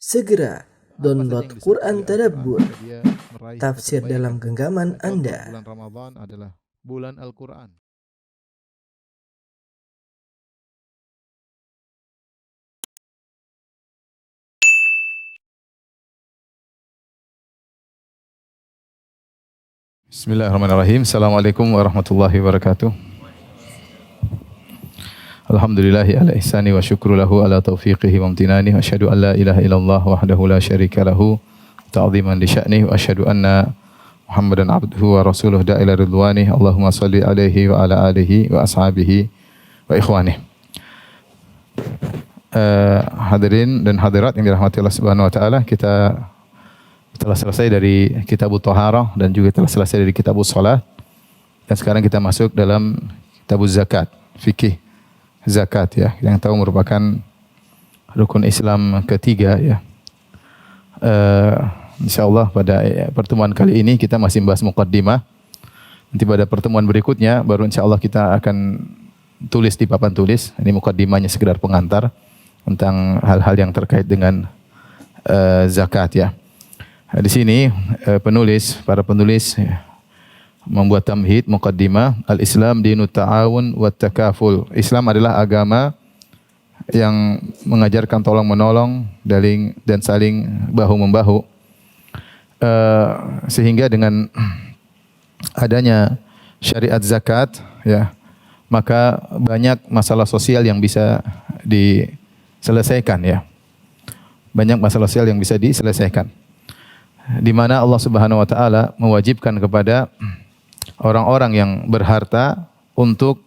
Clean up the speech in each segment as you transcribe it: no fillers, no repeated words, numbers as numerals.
Segera download Quran Tadabbur, Dia meraih tafsir kebaikan. dalam genggaman Contoh, Anda. bulan Ramadan adalah bulan Al-Quran. Bismillahirrahmanirrahim. Assalamualaikum warahmatullahi wabarakatuh. Alhamdulillahi ala ihsani wa syukru lahu ala taufiqihi wa amtinani. Wa asyhadu an la ilaha illallah wahdahu la syarika lahu ta'ziman li sya'nih. Wa asyhadu anna Muhammadan abduhu wa rasuluh da'ila ridwanih. Allahumma salli alaihi wa ala alihi wa ashabihi wa ikhwanih. Hadirin dan hadirat yang dirahmati Allah Subhanahu wa taala, kita telah selesai dari Kitabut Thaharah dan juga telah selesai dari Kitabus Shalah. Dan sekarang kita masuk dalam Kitabuz Zakat, fikih zakat ya, yang tahu merupakan rukun Islam ketiga ya. Insyaallah pada pertemuan kali ini kita masih membahas muqaddimah. Nanti pada pertemuan berikutnya baru insyaallah kita akan tulis di papan tulis. Ini muqaddimahnya sekedar pengantar tentang hal-hal yang terkait dengan zakat ya. Di sini para penulis membuat tamhid muqaddimah, al-Islam dinut ta'awun wa takaful. Islam adalah agama yang mengajarkan tolong menolong dan saling bahu membahu. Sehingga dengan adanya syariat zakat ya, maka banyak masalah sosial yang bisa diselesaikan ya. Banyak masalah sosial yang bisa diselesaikan. Di mana Allah Subhanahu wa taala mewajibkan kepada orang-orang yang berharta untuk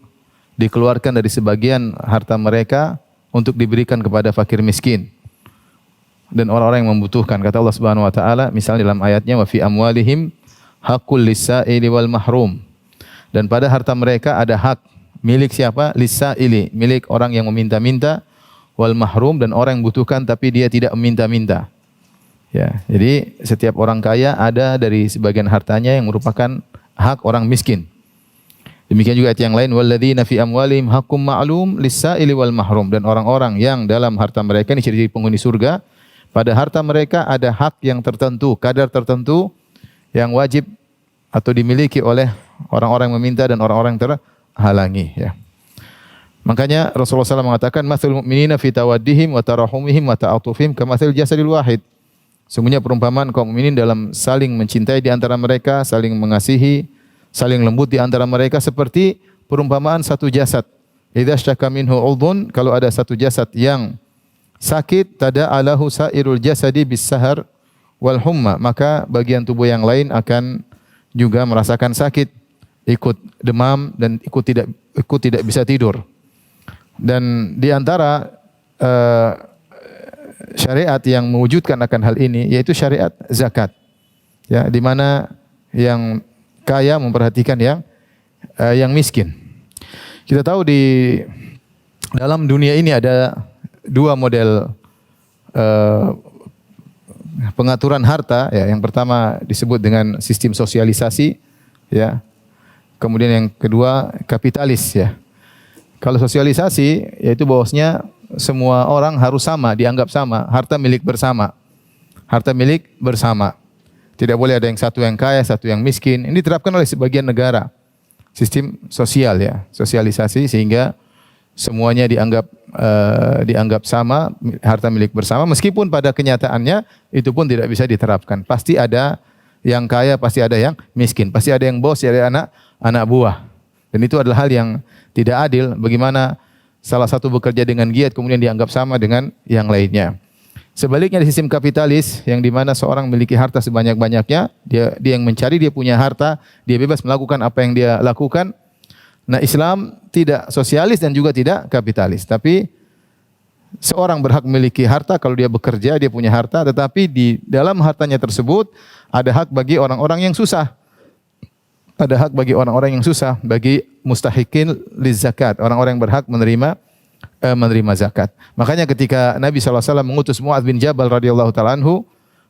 dikeluarkan dari sebagian harta mereka untuk diberikan kepada fakir miskin dan orang-orang yang membutuhkan. Kata Allah Subhanahu wa taala misalnya dalam ayatnya wa fi amwalihim haqqul lis-sa'ili wal mahrum. Dan pada harta mereka ada hak milik siapa? Lis-sa'ili, milik orang yang meminta-minta, wal mahrum, dan orang yang membutuhkan tapi dia tidak meminta-minta. Ya, jadi setiap orang kaya ada dari sebagian hartanya yang merupakan hak orang miskin. Demikian juga ayat yang lain, walladzina fi amwalihim haqqum ma'lum lis-sa'ili wal mahrum, dan orang-orang yang dalam harta mereka ini ciri penghuni surga, pada harta mereka ada hak yang tertentu, kadar tertentu yang wajib atau dimiliki oleh orang-orang yang meminta dan orang-orang yang terhalangi ya. Makanya Rasulullah SAW mengatakan mathalul mu'minina fi tawaddihim wa tarahumihim wa ta'atufihim kamathil jasadil wahid. Sungguhnya perumpamaan kaum mukminin dalam saling mencintai di antara mereka, saling mengasihi, saling lembut di antara mereka seperti perumpamaan satu jasad. Idza syaka minhu udhun, kalau ada satu jasad yang sakit, tada'alahu sa'irul jasadi bis-sahar wal humma, maka bagian tubuh yang lain akan juga merasakan sakit, ikut demam dan ikut tidak bisa tidur. Dan di antara syariat yang mewujudkan akan hal ini yaitu syariat zakat. Ya, di mana yang kaya memperhatikan yang miskin. Kita tahu di dalam dunia ini ada dua model pengaturan harta ya. Yang pertama disebut dengan sistem sosialisasi ya. Kemudian yang kedua kapitalis ya. Kalau sosialisasi yaitu bahwasanya semua orang harus sama, dianggap sama, harta milik bersama. Harta milik bersama. Tidak boleh ada yang satu yang kaya, satu yang miskin. Ini diterapkan oleh sebagian negara. Sistem sosial ya, sosialisasi sehingga semuanya dianggap sama, harta milik bersama, meskipun pada kenyataannya itu pun tidak bisa diterapkan. Pasti ada yang kaya, pasti ada yang miskin, pasti ada yang bos, ada anak buah. Dan itu adalah hal yang tidak adil. Bagaimana salah satu bekerja dengan giat kemudian dianggap sama dengan yang lainnya. Sebaliknya di sistem kapitalis yang di mana seorang memiliki harta sebanyak-banyaknya, dia yang mencari, dia punya harta, dia bebas melakukan apa yang dia lakukan. Nah, Islam tidak sosialis dan juga tidak kapitalis, tapi seorang berhak memiliki harta kalau dia bekerja, dia punya harta, tetapi di dalam hartanya tersebut ada hak bagi orang-orang yang susah. Ada hak bagi orang-orang yang susah, bagi mustahikin liz zakat, orang-orang yang berhak menerima zakat. Makanya ketika Nabi SAW mengutus Mu'adz bin Jabal radhiyallahu ta'ala anhu,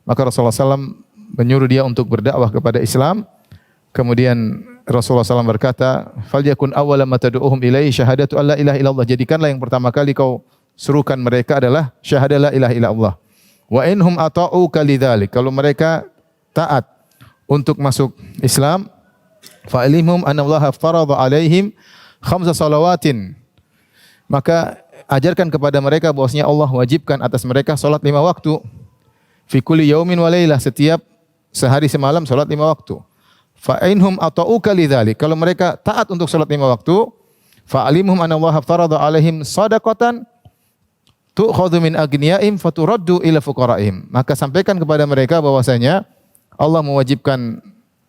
maka Rasulullah SAW menyuruh dia untuk berdakwah kepada Islam. Kemudian Rasulullah SAW berkata, "Falyakun awwala ma tad'uuhum ilaihi syahadatu alla ilaha illallah." Jadikanlah yang pertama kali kau serukan mereka adalah syahadat la ilaha illallah. Wa inhum ata'uka lidzalik. Kalau mereka taat untuk masuk Islam, fa ilimhum anna Allah farada alaihim khamsa salawatin. Maka ajarkan kepada mereka bahwasanya Allah wajibkan atas mereka salat 5 waktu. Fi kulli yaumin wa lailah, setiap sehari semalam salat 5 waktu. Fa inhum ata'uka lidzalik. Kalau mereka taat untuk salat 5 waktu, fa alimhum anna Allah farada alaihim shadaqatan tu'khadhu min aghniyaihim faturaddu ila fuqaraihim. Maka sampaikan kepada mereka bahwasanya Allah mewajibkan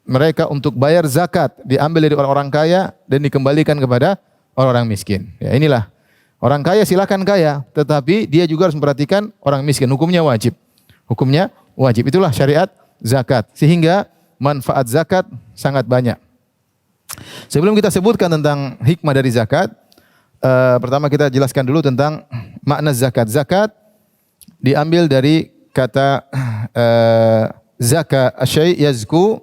mereka untuk bayar zakat, diambil dari orang-orang kaya dan dikembalikan kepada orang-orang miskin. Ya, inilah orang kaya silakan kaya, tetapi dia juga harus memperhatikan orang miskin. Hukumnya wajib. Hukumnya wajib. Itulah syariat zakat. Sehingga manfaat zakat sangat banyak. Sebelum kita sebutkan tentang hikmah dari zakat, pertama kita jelaskan dulu tentang makna zakat. Zakat diambil dari kata zaka asyai yazku,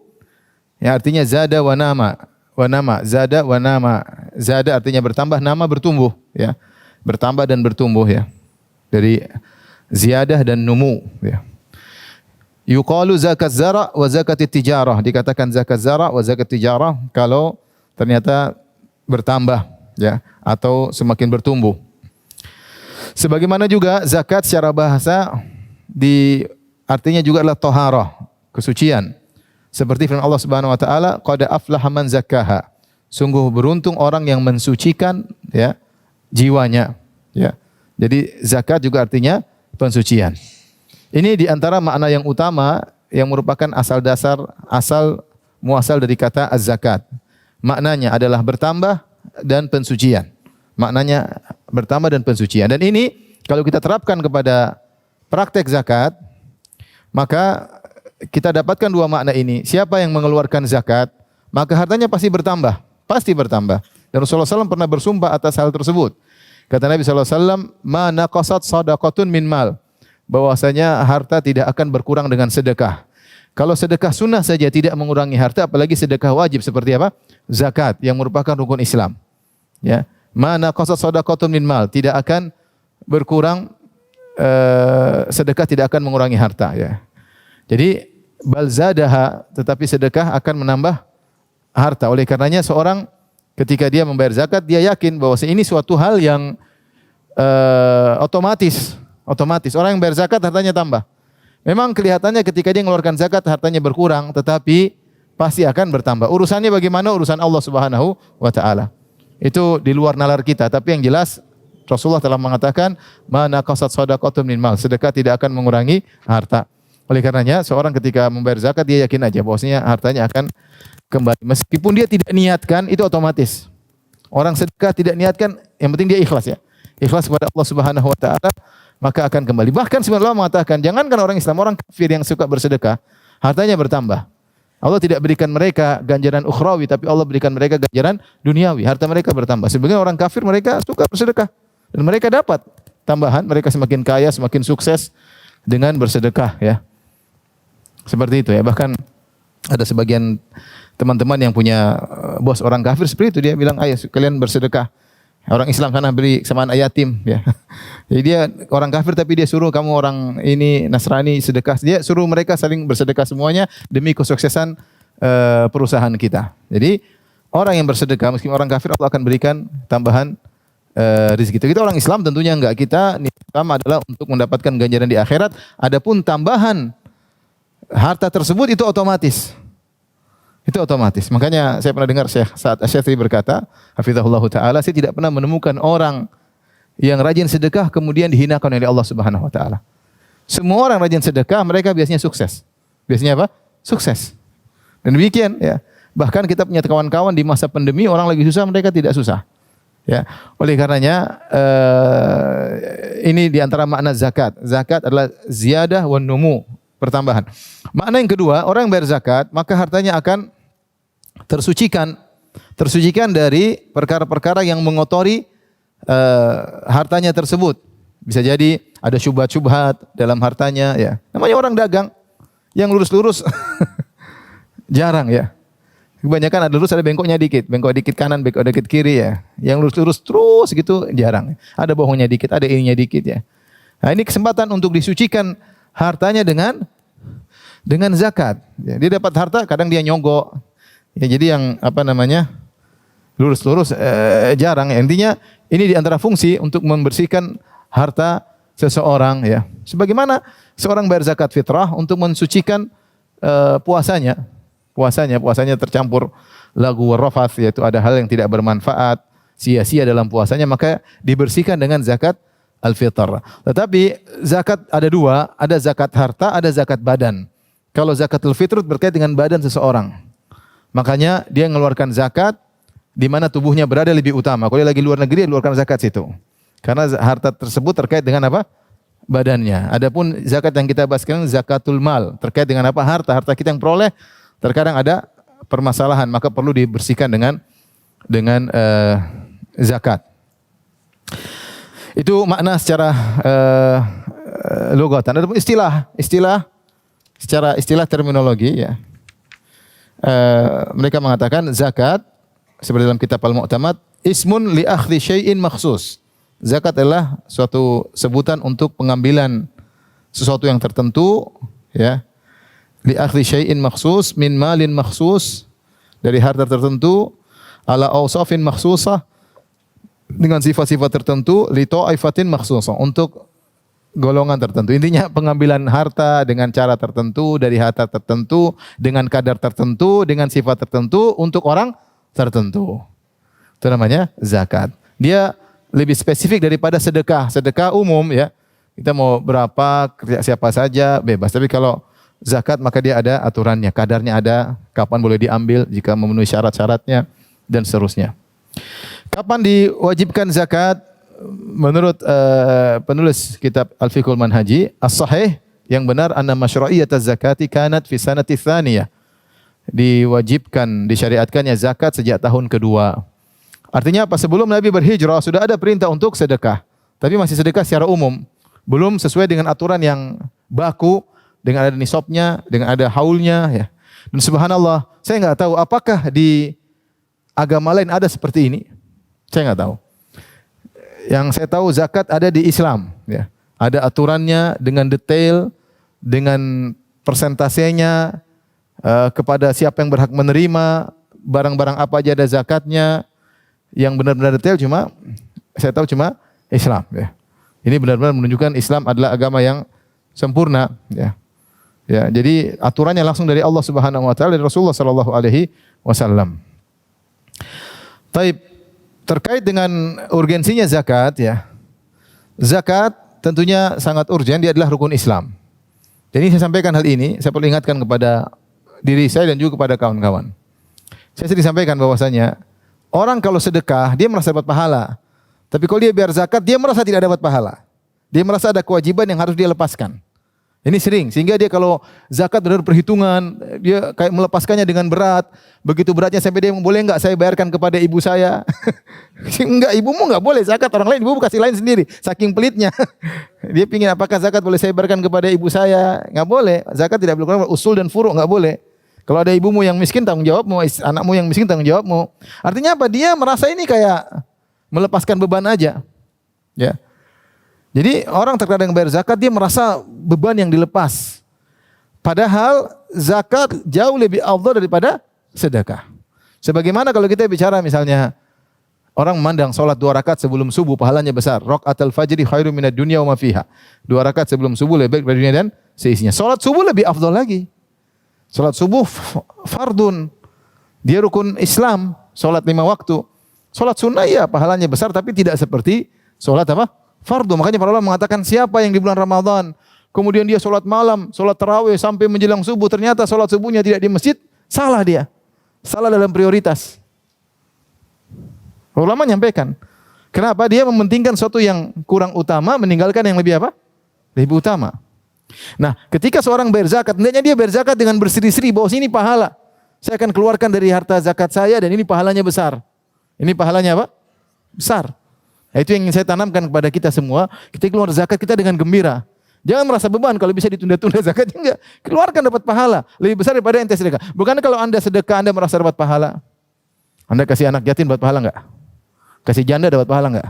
yang artinya zada wa nama. Wa nama, zada wa nama. Zada artinya bertambah, nama bertumbuh, ya. Bertambah dan bertumbuh, ya. Dari ziyadah dan numu, ya. Yuqalu zakat zara' wa zakat tijarah. Dikatakan zakat zara' wa zakat tijarah kalau ternyata bertambah, ya, atau semakin bertumbuh. Sebagaimana juga zakat secara bahasa artinya juga adalah taharah, kesucian. Seperti firman Allah Subhanahu wa taala, qad aflaha man zakkaha. Sungguh beruntung orang yang mensucikan, ya, jiwanya, ya. Jadi zakat juga artinya pensucian. Ini di antara makna yang utama yang merupakan asal muasal dari kata az-zakat. Maknanya adalah bertambah dan pensucian. Maknanya bertambah dan pensucian. Dan ini kalau kita terapkan kepada praktek zakat, maka kita dapatkan dua makna ini. Siapa yang mengeluarkan zakat, maka hartanya pasti bertambah. Pasti bertambah. Dan Rasulullah SAW pernah bersumpah atas hal tersebut. Kata Nabi SAW, ma naqasat sadaqatun min mal. Bahwasanya harta tidak akan berkurang dengan sedekah. Kalau sedekah sunnah saja tidak mengurangi harta, apalagi sedekah wajib seperti apa? Zakat yang merupakan rukun Islam. Ya, ma naqasat sadaqatun min mal, tidak akan berkurang, sedekah tidak akan mengurangi harta, ya. Jadi bal zadaha, tetapi sedekah akan menambah harta. Oleh karenanya seorang ketika dia membayar zakat, dia yakin bahwa ini suatu hal yang otomatis. Orang yang bayar zakat hartanya tambah. Memang kelihatannya ketika dia mengeluarkan zakat hartanya berkurang, tetapi pasti akan bertambah. Urusannya bagaimana? Urusan Allah Subhanahu wa taala. Itu di luar nalar kita, tapi yang jelas Rasulullah telah mengatakan, ma naqasat shadaqatun min mal. Sedekah tidak akan mengurangi harta. Oleh karenanya seorang ketika membayar zakat dia yakin aja bahwasanya hartanya akan kembali. Meskipun dia tidak niatkan, itu otomatis. Orang sedekah tidak niatkan, yang penting dia ikhlas, ya. Ikhlas kepada Allah Subhanahu wa taala, maka akan kembali. Bahkan sebenarnya Allah mengatakan, jangankan orang Islam, orang kafir yang suka bersedekah, hartanya bertambah. Allah tidak berikan mereka ganjaran ukhrawi, tapi Allah berikan mereka ganjaran duniawi. Harta mereka bertambah. Sebagian orang kafir mereka suka bersedekah dan mereka dapat tambahan, mereka semakin kaya, semakin sukses dengan bersedekah, ya. Seperti itu, ya. Bahkan ada sebagian teman-teman yang punya bos orang kafir seperti itu, dia bilang, ayo kalian bersedekah. Orang Islam sana beri sama anak yatim, ya. Jadi dia orang kafir tapi dia suruh kamu orang ini Nasrani sedekah. Dia suruh mereka saling bersedekah semuanya demi kesuksesan perusahaan kita. Jadi orang yang bersedekah meskipun orang kafir Allah akan berikan tambahan rezeki. Kita orang Islam tentunya enggak. Kita niat utama adalah untuk mendapatkan ganjaran di akhirat. Adapun tambahan harta tersebut itu otomatis. Itu otomatis. Makanya saya pernah dengar Syekh Sa'ad Asy-Syadzili berkata, hafizahullah taala, saya tidak pernah menemukan orang yang rajin sedekah kemudian dihinakan oleh Allah Subhanahu wa taala. Semua orang rajin sedekah, mereka biasanya sukses. Biasanya apa? Sukses. Dan demikian, ya. Bahkan kita punya kawan-kawan di masa pandemi, orang lagi susah, mereka tidak susah. Ya. Oleh karenanya ini di antara makna zakat. Zakat adalah ziyadah wan numu, pertambahan. Makna yang kedua, orang yang bayar zakat, maka hartanya akan tersucikan dari perkara-perkara yang mengotori hartanya tersebut. Bisa jadi ada syubhat-syubhat dalam hartanya, ya. Namanya orang dagang yang lurus-lurus jarang, ya. Kebanyakan ada lurus, ada bengkoknya dikit, bengkok dikit kanan, bengkok dikit kiri, ya. Yang lurus-lurus terus gitu jarang. Ada bohongnya dikit, ada ininya dikit, ya. Nah, ini kesempatan untuk disucikan hartanya dengan zakat. Ya, dia dapat harta, kadang dia nyogok. Ya, jadi yang lurus-lurus jarang. Ya. Intinya ini di antara fungsi untuk membersihkan harta seseorang. Ya, sebagaimana seorang bayar zakat fitrah untuk mensucikan puasanya. Puasanya tercampur lagu warrafath, yaitu ada hal yang tidak bermanfaat, sia-sia dalam puasanya, maka dibersihkan dengan zakat al-fitr. Tetapi zakat ada dua, ada zakat harta, ada zakat badan. Kalau zakatul fitr berkait dengan badan seseorang. Makanya dia mengeluarkan zakat di mana tubuhnya berada lebih utama. Kalau dia lagi luar negeri, dia keluarkan zakat situ. Karena harta tersebut terkait dengan apa? Badannya. Adapun zakat yang kita bahas sekarang zakatul mal, terkait dengan apa? Harta kita yang peroleh. Terkadang ada permasalahan, maka perlu dibersihkan dengan zakat. Itu makna secara logatan. Adapun istilah secara istilah terminologi, ya. Mereka mengatakan zakat seperti dalam kitab Al-Mu'tamad, ismun li akhdhi syai'in makhsus. Zakat adalah suatu sebutan untuk pengambilan sesuatu yang tertentu, ya. Li akhdhi syai'in makhsus min malin makhsus, dari harta tertentu, ala awsafin makhsusah, dengan sifat-sifat tertentu, li ta'ifatin makhsusah, untuk golongan tertentu. Intinya pengambilan harta dengan cara tertentu, dari harta tertentu, dengan kadar tertentu, dengan sifat tertentu, untuk orang tertentu. Itu namanya zakat. Dia lebih spesifik daripada sedekah. Sedekah umum, ya. Kita mau berapa, siapa saja, bebas. Tapi kalau zakat maka dia ada aturannya, kadarnya ada, kapan boleh diambil jika memenuhi syarat-syaratnya, dan seterusnya. Kapan diwajibkan zakat? Menurut penulis kitab Al-Fiqhul Manhaji, as-sahih, yang benar, anna masyru'iyyat az-zakati kanat fi sanati tsaniyah. Diwajibkan, disyariatkannya zakat sejak tahun kedua. Artinya apa? Sebelum Nabi berhijrah sudah ada perintah untuk sedekah. Tapi masih sedekah secara umum. Belum sesuai dengan aturan yang baku, dengan ada nisabnya, dengan ada haulnya, ya. Dan subhanallah, saya enggak tahu apakah di agama lain ada seperti ini. Saya enggak tahu. Yang saya tahu zakat ada di Islam, ya. Ada aturannya dengan detail, dengan persentasenya, kepada siapa yang berhak menerima, barang-barang apa aja ada zakatnya, yang benar-benar detail saya tahu cuma Islam, ya. Ini benar-benar menunjukkan Islam adalah agama yang sempurna, ya. Ya, jadi aturannya langsung dari Allah Subhanahu wa taala, dari Rasulullah sallallahu alaihi wasallam. Taib, terkait dengan urgensinya zakat, ya. Zakat tentunya sangat urgen, dia adalah rukun Islam. Jadi saya sampaikan hal ini, saya perlu ingatkan kepada diri saya dan juga kepada kawan-kawan. Saya sering sampaikan bahwasanya orang kalau sedekah dia merasa dapat pahala. Tapi kalau dia biar zakat dia merasa tidak dapat pahala. Dia merasa ada kewajiban yang harus dia lepaskan. Ini sering, sehingga dia kalau zakat benar perhitungan, dia kayak melepaskannya dengan berat. Begitu beratnya sampai dia boleh enggak saya bayarkan kepada ibu saya? Enggak, ibumu enggak boleh zakat, orang lain ibu kasih lain sendiri. Saking pelitnya. Dia pingin apakah zakat boleh saya bayarkan kepada ibu saya? Enggak boleh. Zakat tidak boleh, usul dan furu' enggak boleh. Kalau ada ibumu yang miskin tanggung jawabmu, anakmu yang miskin tanggung jawabmu. Artinya apa? Dia merasa ini kayak melepaskan beban aja. Ya. Jadi orang terkadang bayar zakat dia merasa beban yang dilepas. Padahal zakat jauh lebih afdal daripada sedekah. Sebagaimana kalau kita bicara misalnya orang memandang salat 2 rakaat sebelum subuh pahalanya besar. Rakaatul fajri khairum minad dunya wa ma fiha. 2 rakaat sebelum subuh lebih baik dari dunia dan seisinya. Salat subuh lebih afdal lagi. Salat subuh fardun. Dia rukun Islam, salat 5 waktu. Salat sunnah ya pahalanya besar tapi tidak seperti salat apa? Fardu. Makanya para ulama mengatakan siapa yang di bulan Ramadan kemudian dia salat malam, salat tarawih sampai menjelang subuh, ternyata salat subuhnya tidak di masjid, salah dia. Salah dalam prioritas. Ulama menyampaikan. Kenapa? Dia mementingkan sesuatu yang kurang utama, meninggalkan yang lebih apa? Lebih utama. Nah, ketika seorang bayar zakat, hendaknya dia bayar zakat dengan berseri-seri bahwa ini pahala. Saya akan keluarkan dari harta zakat saya dan ini pahalanya besar. Ini pahalanya apa? Besar. Nah, itu yang ingin saya tanamkan kepada kita semua. Kita keluar zakat kita dengan gembira. Jangan merasa beban kalau bisa ditunda-tunda zakatnya, enggak. Keluarkan dapat pahala. Lebih besar daripada ente sedekah. Bukan kalau anda sedekah anda merasa dapat pahala. Anda kasih anak yatim dapat pahala enggak? Kasih janda dapat pahala enggak?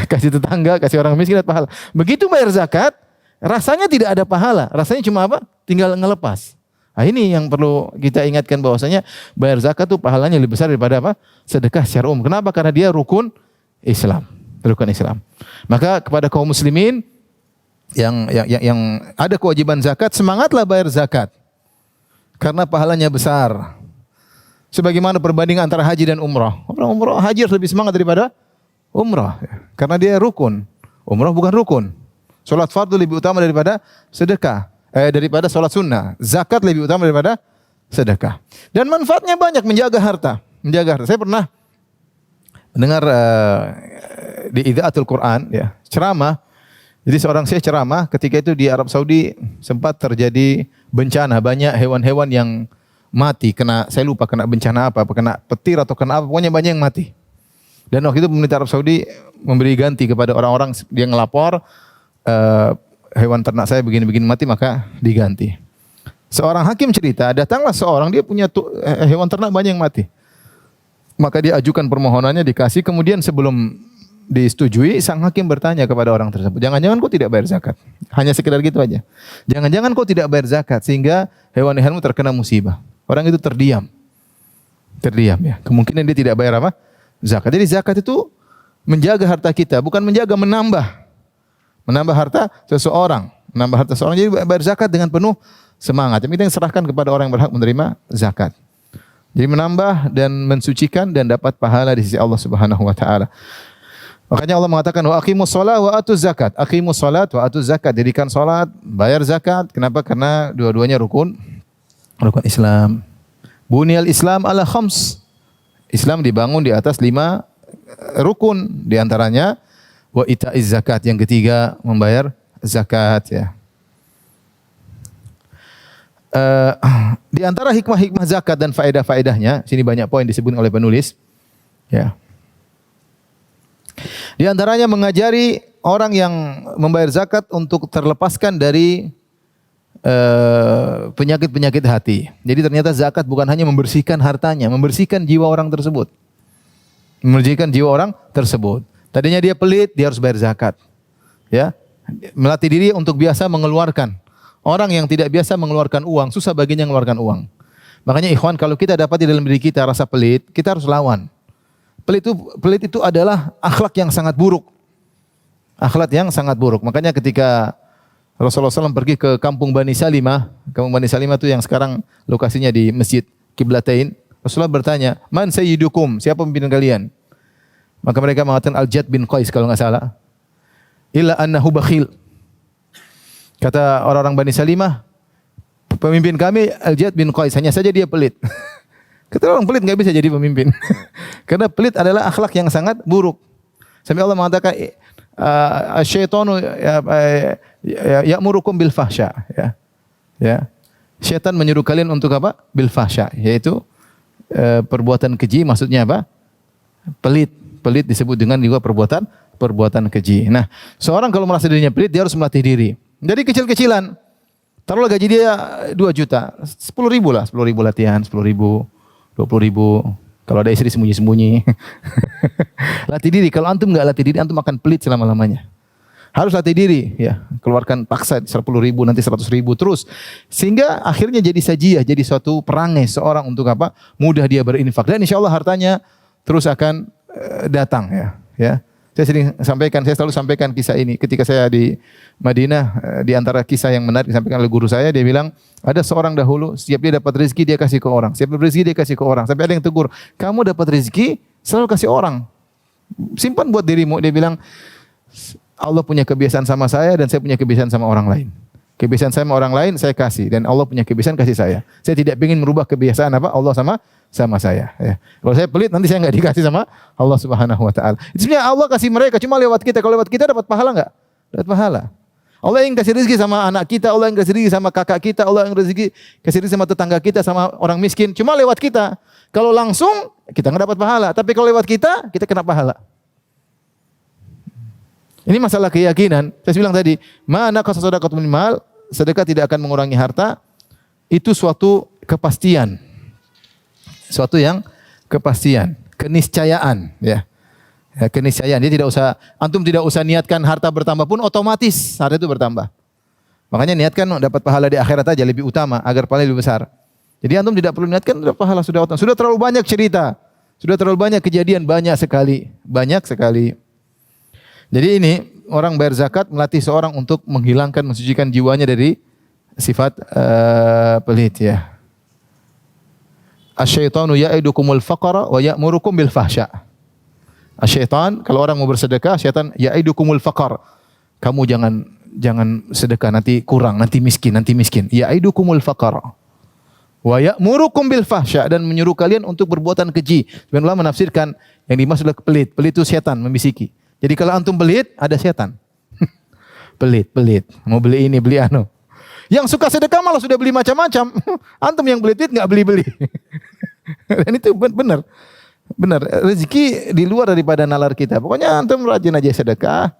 Kasih tetangga, kasih orang miskin dapat pahala. Begitu bayar zakat, rasanya tidak ada pahala. Rasanya cuma apa? Tinggal ngelepas. Nah, ini yang perlu kita ingatkan bahwasanya bayar zakat itu pahalanya lebih besar daripada apa? Sedekah secara umum. Kenapa? Karena dia rukun Islam. Rukun Islam. Maka kepada kaum muslimin yang ada kewajiban zakat, semangatlah bayar zakat. Karena pahalanya besar. Sebagaimana perbandingan antara haji dan umrah. Umrah haji harus lebih semangat daripada umrah. Karena dia rukun. Umrah bukan rukun. Salat fardu lebih utama daripada sedekah. Daripada salat sunnah. Zakat lebih utama daripada sedekah. Dan manfaatnya banyak, menjaga harta. Menjaga harta. Saya pernah mendengar di Idaatul Quran, ya, ceramah. Jadi seorang syekh ceramah, ketika itu di Arab Saudi sempat terjadi bencana, banyak hewan-hewan yang mati, saya lupa kena bencana apa kena petir atau kena apa, pokoknya banyak yang mati. Dan waktu itu pemerintah Arab Saudi memberi ganti kepada orang-orang yang ngelapor, hewan ternak saya begini-begini mati, maka diganti. Seorang hakim cerita, datanglah seorang, dia punya hewan ternak banyak yang mati. Maka dia ajukan permohonannya, dikasih, kemudian sebelum disetujui, sang hakim bertanya kepada orang tersebut, jangan-jangan kau tidak bayar zakat? Hanya sekedar gitu aja. Jangan-jangan kau tidak bayar zakat sehingga hewan-hewanmu terkena musibah. Orang itu terdiam. Terdiam, ya. Kemungkinan dia tidak bayar apa? Zakat. Jadi zakat itu menjaga harta kita, bukan menjaga, menambah. Menambah harta seseorang. Menambah harta seseorang. Jadi bayar zakat dengan penuh semangat. Kita yang serahkan kepada orang yang berhak menerima zakat. Jadi menambah dan mensucikan dan dapat pahala di sisi Allah Subhanahu wa taala. Makanya Allah mengatakan wa aqimus shalah wa atuz zakat. Aqimus shalat wa atuz zakat. Dirikan salat, bayar zakat. Kenapa? Karena dua-duanya rukun Islam. Bunyal Islam ala khams. Islam dibangun di atas 5 rukun, di antaranya wa ita'iz zakat, yang ketiga membayar zakat, ya. Di antara hikmah-hikmah zakat dan faedah-faedahnya, sini banyak poin disebut oleh penulis, ya. Di antaranya mengajari orang yang membayar zakat untuk terlepaskan dari penyakit-penyakit hati. Jadi ternyata zakat bukan hanya membersihkan hartanya, membersihkan jiwa orang tersebut. Membersihkan jiwa orang tersebut. Tadinya dia pelit, dia harus bayar zakat. Ya. Melatih diri untuk biasa mengeluarkan. Orang yang tidak biasa mengeluarkan uang, susah baginya mengeluarkan uang. Makanya ikhwan, kalau kita dapat di dalam diri kita rasa pelit, kita harus lawan. Pelit itu adalah akhlak yang sangat buruk. Akhlak yang sangat buruk. Makanya ketika Rasulullah SAW pergi ke kampung Bani Salimah. Kampung Bani Salimah itu yang sekarang lokasinya di Masjid Qiblatain. Rasulullah bertanya, "Man sayyidukum?" Siapa pemimpin kalian? Maka mereka mengatakan Al-Jad bin Qais kalau enggak salah. "Illa annahu bakhil." Kata orang-orang Bani Salimah, pemimpin kami Al-Jad bin Qais, hanya saja dia pelit. Kata orang pelit enggak bisa jadi pemimpin. Karena pelit adalah akhlak yang sangat buruk. Sampai Allah mengatakan asyaitonu ya'murukum bil fahsya, ya. Ya. Syaitan menyuruh kalian untuk apa? Bil fahsya, yaitu perbuatan keji, maksudnya apa? Pelit. Pelit disebut dengan juga perbuatan keji. Nah, seorang kalau merasa dirinya pelit, dia harus melatih diri. Jadi kecil-kecilan. Taruhlah gaji dia 2 juta, 10.000 lah, 10.000 latihan, 10.000, 20.000. Kalau ada istri sembunyi-sembunyi. Latih diri. Kalau antum enggak latih diri, antum akan pelit selama-lamanya. Harus latih diri, ya. Keluarkan paksa 10.000, nanti 100.000 terus. Sehingga akhirnya jadi sajiyah, jadi suatu perangai seorang untuk apa? Mudah dia berinfak. Dan insya Allah hartanya terus akan datang, ya. Ya. Saya selalu sampaikan kisah ini ketika saya di Madinah. Di antara kisah yang menarik disampaikan oleh guru saya, dia bilang ada seorang dahulu setiap dia dapat rezeki dia kasih ke orang, setiap dapat rezeki dia kasih ke orang, sampai ada yang tegur, kamu dapat rezeki selalu kasih orang, simpan buat dirimu. Dia bilang Allah punya kebiasaan sama saya dan saya punya kebiasaan sama orang lain. Kebiasaan saya sama orang lain saya kasih dan Allah punya kebiasaan kasih saya. Saya tidak ingin merubah kebiasaan apa Allah sama saya. Ya. Kalau saya pelit nanti saya enggak dikasih sama Allah Subhanahu Wa Taala. Itu sebenarnya Allah kasih mereka cuma lewat kita. Kalau lewat kita dapat pahala enggak? Dapat pahala. Allah yang kasih rezeki sama anak kita, Allah yang kasih rezeki sama kakak kita, Allah yang kasih rezeki sama tetangga kita, sama orang miskin. Cuma lewat kita. Kalau langsung kita enggak dapat pahala. Tapi kalau lewat kita kena pahala. Ini masalah keyakinan. Saya bilang tadi, mana qasa sadaqatun min mal, sedekah tidak akan mengurangi harta. Itu suatu kepastian. Suatu yang kepastian, keniscayaan, ya. Ya, keniscayaan. Dia tidak usah, antum tidak usah niatkan harta bertambah pun otomatis harta itu bertambah. Makanya niatkan dapat pahala di akhirat aja lebih utama agar pahala lebih besar. Jadi antum tidak perlu niatkan dapat pahala sudah utama. Sudah terlalu banyak cerita, sudah terlalu banyak kejadian, banyak sekali. Jadi ini orang bayar zakat melatih seorang untuk menghilangkan, mensucikan jiwanya dari sifat pelit ya. Asy-syaitanu ya'idukumul faqra wa ya'murukum bil fahsya. Syaitan kalau orang mau bersedekah, syaitan ya'idukumul faqar. Kamu jangan sedekah nanti kurang, nanti miskin. Ya'idukumul faqar. Wa ya'murukum bil fahsya dan menyuruh kalian untuk berbuatan keji. Sebagian ulama menafsirkan yang dimaksud adalah pelit. Pelit itu setan membisiki. Jadi kalau antum pelit, ada setan. Pelit. Mau beli ini, beli anu. Yang suka sedekah malah sudah beli macam-macam. Antum yang beli enggak beli-beli. Dan itu benar. Benar, rezeki di luar daripada nalar kita. Pokoknya antum rajin aja sedekah.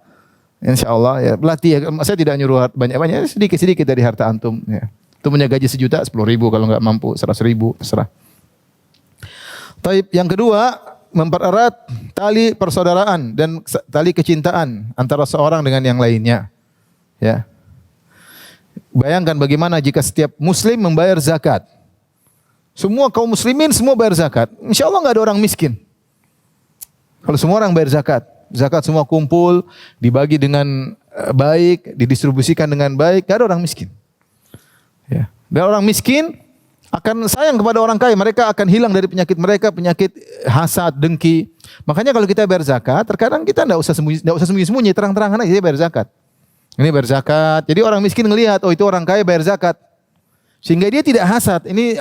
Insyaallah ya, latih ya. Saya tidak nyuruh banyak-banyak, sedikit-sedikit dari harta antum ya. Antum punya gaji 1 juta, 10.000 kalau enggak mampu 100.000 terserah. Taib yang kedua, mempererat tali persaudaraan dan tali kecintaan antara seorang dengan yang lainnya. Ya. Bayangkan bagaimana jika setiap muslim membayar zakat. Semua kaum muslimin semua bayar zakat. Insya Allah nggak ada orang miskin. Kalau semua orang bayar zakat, zakat semua kumpul, dibagi dengan baik, didistribusikan dengan baik, nggak ada orang miskin. Ya. Dan orang miskin akan sayang kepada orang kaya. Mereka akan hilang dari penyakit mereka, penyakit hasad, dengki. Makanya kalau kita bayar zakat, terkadang kita nggak usah sembunyi-sembunyi, terang-terangan aja bayar zakat. Ini bayar zakat. Jadi orang miskin ngelihat, oh itu orang kaya bayar zakat. Sehingga dia tidak hasad. Ini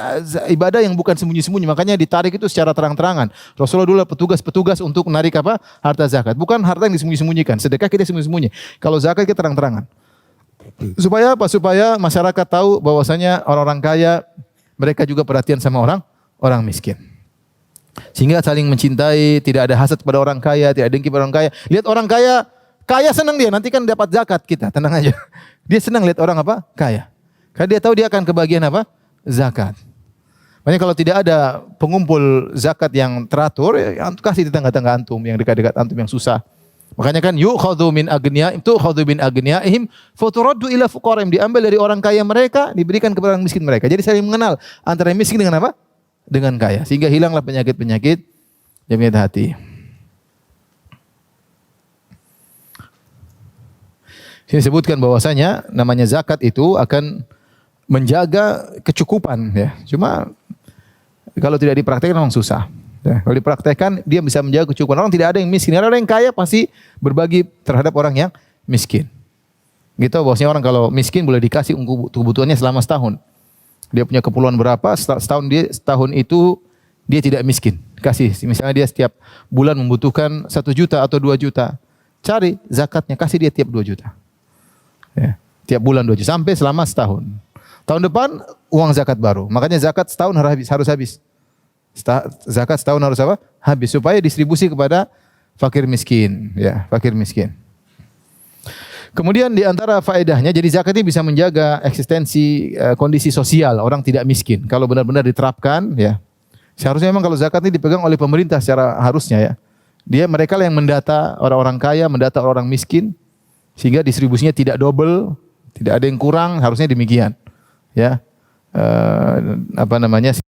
ibadah yang bukan sembunyi-sembunyi. Makanya ditarik itu secara terang-terangan. Rasulullah dulu petugas-petugas untuk menarik apa? Harta zakat. Bukan harta yang disembunyi-sembunyikan. Sedekah kita sembunyi-sembunyi. Kalau zakat kita terang-terangan. Supaya apa? Supaya masyarakat tahu bahwasanya orang-orang kaya mereka juga perhatian sama orang miskin. Sehingga saling mencintai, tidak ada hasad kepada orang kaya, tidak dengki pada orang kaya. Lihat orang kaya senang dia, nanti kan dapat zakat kita, tenang aja. Dia senang lihat orang apa? Kaya. Karena dia tahu dia akan kebagian apa? Zakat. Makanya kalau tidak ada pengumpul zakat yang teratur, ya antum kasih di tangga-tangga antum yang dekat-dekat antum yang susah. Makanya kan yu'khadhu min agniya, itu khadhu min agniyaihim faturaddu ila fuqaraihim, diambil dari orang kaya mereka, diberikan kepada orang miskin mereka. Jadi saling mengenal antara yang miskin dengan apa? Dengan kaya. Sehingga hilanglah penyakit-penyakit jamiat hati. Sini disebutkan bahwasanya namanya zakat itu akan menjaga kecukupan ya. Cuma kalau tidak dipraktekkan memang susah. Ya, kalau dipraktekkan dia bisa menjaga kecukupan. Orang tidak ada yang miskin, orang yang kaya pasti berbagi terhadap orang yang miskin. Gitu bahwasanya orang kalau miskin boleh dikasih kebutuhannya selama setahun. Dia punya keperluan berapa, setahun itu dia tidak miskin. Kasih, misalnya dia setiap bulan membutuhkan 1 juta atau 2 juta. Cari zakatnya, kasih dia tiap 2 juta. Ya, tiap bulan 2 juta sampai selama setahun. Tahun depan uang zakat baru. Makanya zakat setahun harus habis. Zakat setahun harus apa? Habis supaya distribusi kepada fakir miskin, ya, fakir miskin. Kemudian di antara faedahnya, jadi zakat ini bisa menjaga eksistensi kondisi sosial orang tidak miskin. Kalau benar-benar diterapkan, ya. Seharusnya memang kalau zakat ini dipegang oleh pemerintah secara harusnya ya. Mereka lah yang mendata orang-orang kaya, mendata orang miskin sehingga distribusinya tidak double, tidak ada yang kurang, harusnya demikian. Ya.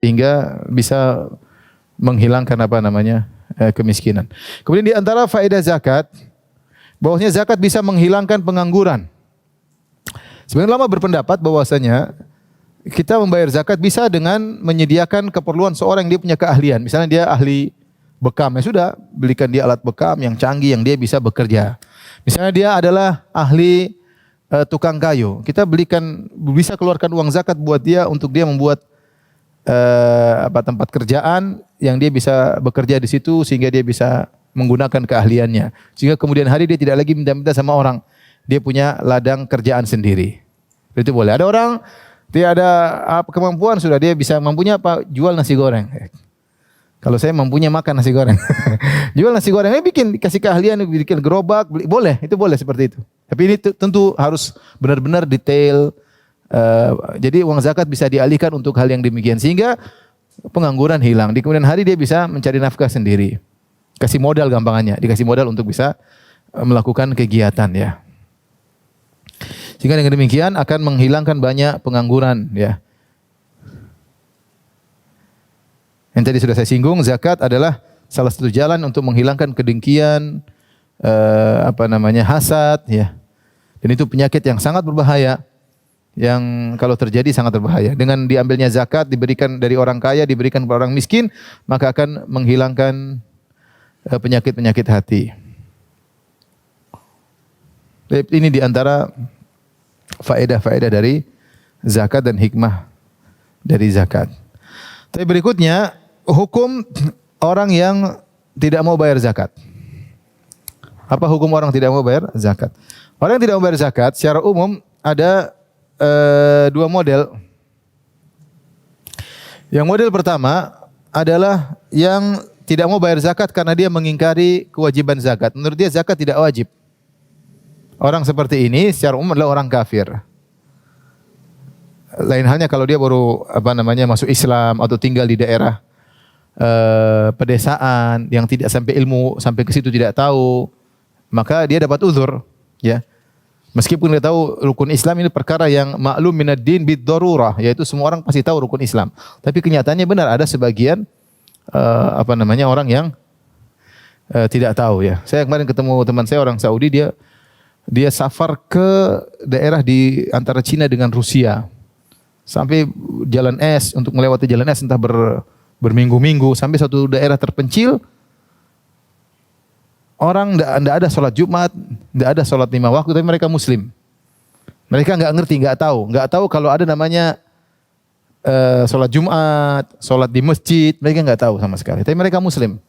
Sehingga bisa menghilangkan kemiskinan. Kemudian di antara faedah zakat, bahwasanya zakat bisa menghilangkan pengangguran. Sebagian ulama berpendapat bahwasanya kita membayar zakat bisa dengan menyediakan keperluan seorang yang dia punya keahlian. Misalnya dia ahli bekam, ya sudah belikan dia alat bekam yang canggih yang dia bisa bekerja. Misalnya dia adalah ahli tukang kayu, kita bisa keluarkan uang zakat buat dia untuk dia membuat tempat kerjaan yang dia bisa bekerja di situ sehingga dia bisa menggunakan keahliannya. Sehingga kemudian hari dia tidak lagi minta-minta sama orang. Dia punya ladang kerjaan sendiri. Itu boleh. Ada orang tidak ada kemampuan sudah dia bisa mampunya apa? Jual nasi goreng. Kalau saya mampunya makan nasi goreng. Jual nasi goreng, kasih keahlian, bikin gerobak, boleh, itu boleh seperti itu. Tapi ini tentu harus benar-benar detail. Jadi uang zakat bisa dialihkan untuk hal yang demikian sehingga pengangguran hilang. Di kemudian hari dia bisa mencari nafkah sendiri. Kasih modal gampangannya, dikasih modal untuk bisa melakukan kegiatan ya. Sehingga dengan demikian akan menghilangkan banyak pengangguran ya. Yang tadi sudah saya singgung, zakat adalah salah satu jalan untuk menghilangkan kedengkian, hasad ya. Dan itu penyakit yang sangat berbahaya, yang kalau terjadi sangat berbahaya. Dengan diambilnya zakat, diberikan dari orang kaya, diberikan kepada orang miskin, maka akan menghilangkan penyakit-penyakit hati. Ini diantara faedah-faedah dari zakat dan hikmah dari zakat. Tapi berikutnya, hukum orang yang tidak mau bayar zakat. Apa hukum orang tidak mau bayar zakat? Orang yang tidak mau bayar zakat secara umum ada dua model. Yang model pertama adalah yang tidak mau bayar zakat karena dia mengingkari kewajiban zakat. Menurut dia zakat tidak wajib. Orang seperti ini secara umum adalah orang kafir. Lain halnya kalau dia baru masuk Islam atau tinggal di daerah pedesaan yang tidak sampai ilmu sampai ke situ tidak tahu, maka dia dapat uzur, ya. Meskipun dia tahu rukun Islam ini perkara yang maklum minad din bid darurah, yaitu semua orang pasti tahu rukun Islam. Tapi kenyataannya benar ada sebagian orang yang tidak tahu ya. Saya kemarin ketemu teman saya orang Saudi, dia safar ke daerah di antara Cina dengan Rusia. Sampai jalan es, untuk melewati jalan es entah berminggu-minggu sampai suatu daerah terpencil. Orang tidak ada sholat Jumat, tidak ada sholat 5 waktu, tapi mereka Muslim. Mereka nggak ngerti, nggak tahu kalau ada namanya sholat Jumat, sholat di masjid, mereka nggak tahu sama sekali. Tapi mereka Muslim.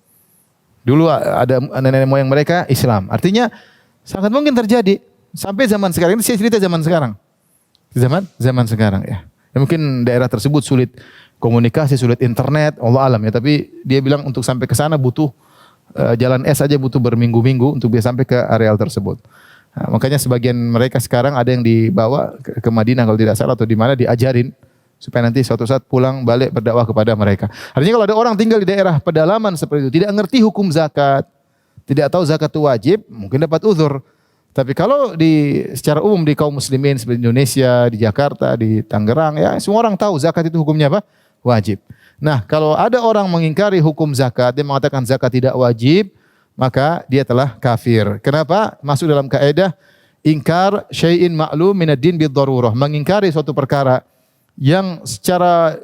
Dulu ada nenek moyang mereka Islam. Artinya sangat mungkin terjadi sampai zaman sekarang. Ini saya cerita zaman sekarang, zaman sekarang ya. Mungkin daerah tersebut sulit komunikasi, sulit internet, Allah alam ya. Tapi dia bilang untuk sampai ke sana butuh jalan es saja butuh berminggu-minggu untuk bisa sampai ke areal tersebut. Nah, makanya sebagian mereka sekarang ada yang dibawa ke Madinah kalau tidak salah atau di mana diajarin supaya nanti suatu saat pulang balik berdakwah kepada mereka. Artinya kalau ada orang tinggal di daerah pedalaman seperti itu, tidak ngerti hukum zakat, tidak tahu zakat itu wajib, mungkin dapat uzur. Tapi kalau secara umum di kaum muslimin seperti Indonesia, di Jakarta, di Tangerang, ya semua orang tahu zakat itu hukumnya apa? Wajib. Nah, kalau ada orang mengingkari hukum zakat, dia mengatakan zakat tidak wajib, maka dia telah kafir. Kenapa? Masuk dalam kaidah ingkar syai'in ma'lum minad din bid darurah, mengingkari suatu perkara yang secara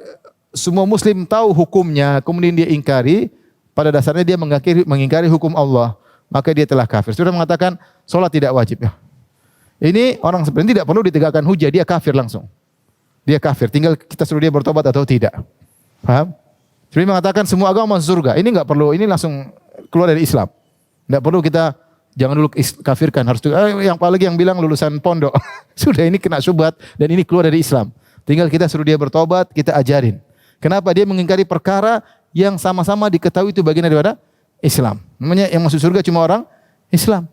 semua muslim tahu hukumnya, kemudian dia ingkari, pada dasarnya dia mengingkari hukum Allah, maka dia telah kafir. Sudah mengatakan salat tidak wajib ya. Ini orang seperti ini tidak perlu ditegakkan hujah, dia kafir langsung. Dia kafir, tinggal kita suruh dia bertobat atau tidak. Paham? Seperti mengatakan semua agama masuk surga. Ini enggak perlu, ini langsung keluar dari Islam. Enggak perlu kita jangan dulu kafirkan, harus yang apalagi yang bilang lulusan pondok. Sudah ini kena syubhat dan ini keluar dari Islam. Tinggal kita suruh dia bertobat, kita ajarin. Kenapa dia mengingkari perkara yang sama-sama diketahui itu bagian daripada Islam. Namanya yang masuk surga cuma orang Islam.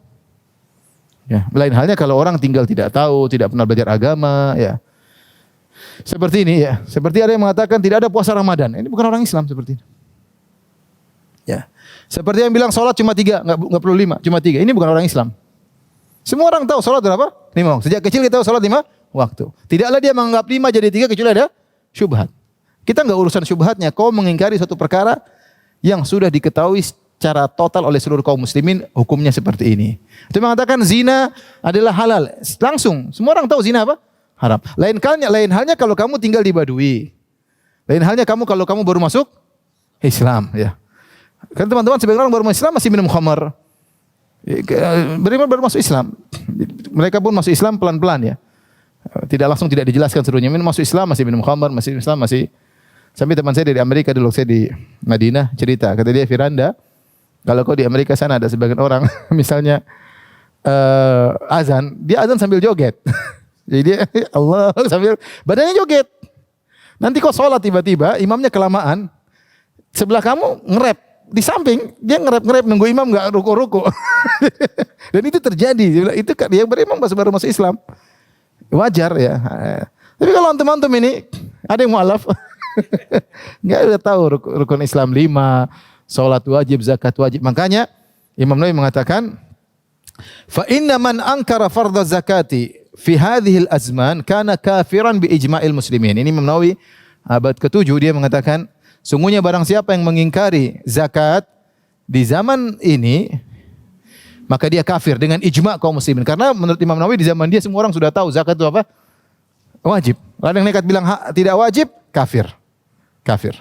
Ya, lain halnya kalau orang tinggal tidak tahu, tidak pernah belajar agama, ya. Seperti ini ya, seperti ada yang mengatakan tidak ada puasa Ramadan. Ini bukan orang Islam seperti ini. Ya, seperti yang bilang sholat cuma 3, nggak perlu 5, cuma 3. Ini bukan orang Islam. Semua orang tahu sholat berapa? 5 waktu. Sejak kecil kita tahu sholat 5 waktu. Tidaklah dia menganggap 5 jadi 3 kecuali ada syubhat. Kita nggak urusan syubhatnya. Kau mengingkari suatu perkara yang sudah diketahui secara total oleh seluruh kaum muslimin hukumnya seperti ini. Itu mengatakan zina adalah halal. Langsung semua orang tahu zina apa? Haram. Lain halnya kalau kamu tinggal di Badui. Lain halnya kalau kamu baru masuk Islam ya. Kan teman-teman sebagian orang baru masuk Islam masih minum khamar. Beriman baru masuk Islam. Mereka pun masuk Islam pelan-pelan ya. Tidak langsung, tidak dijelaskan seluruhnya. Masuk Islam masih minum khamar, masih Islam masih. Sampai teman saya dari Amerika dulu, saya di Madinah cerita, kata dia, Firanda, kalau kau di Amerika sana ada sebagian orang misalnya azan, dia azan sambil joget. Jadi dia Allah sambil badannya joget. Nanti kau sholat tiba-tiba imamnya kelamaan, sebelah kamu nge-rap, di samping dia nge-rap nunggu imam enggak ruku-ruku. Dan itu terjadi. Itu dia berimam baru masuk Islam. Wajar ya. Tapi kalau antum-antum ini ada yang mualaf, enggak udah tahu rukun Islam 5, salat wajib, zakat wajib. Makanya Imam Nawawi mengatakan, fa inna man ankara fardhu zakati fi hadhihi al-azman kana kafiran bi ijma'il muslimin. Ini Imam Nawawi abad ke-7 dia mengatakan, sungguhnya barang siapa yang mengingkari zakat di zaman ini, maka dia kafir dengan ijma' kaum muslimin. Karena menurut Imam Nawawi di zaman dia semua orang sudah tahu zakat itu apa? Wajib. Ada yang nekat bilang tidak wajib, kafir. Kafir.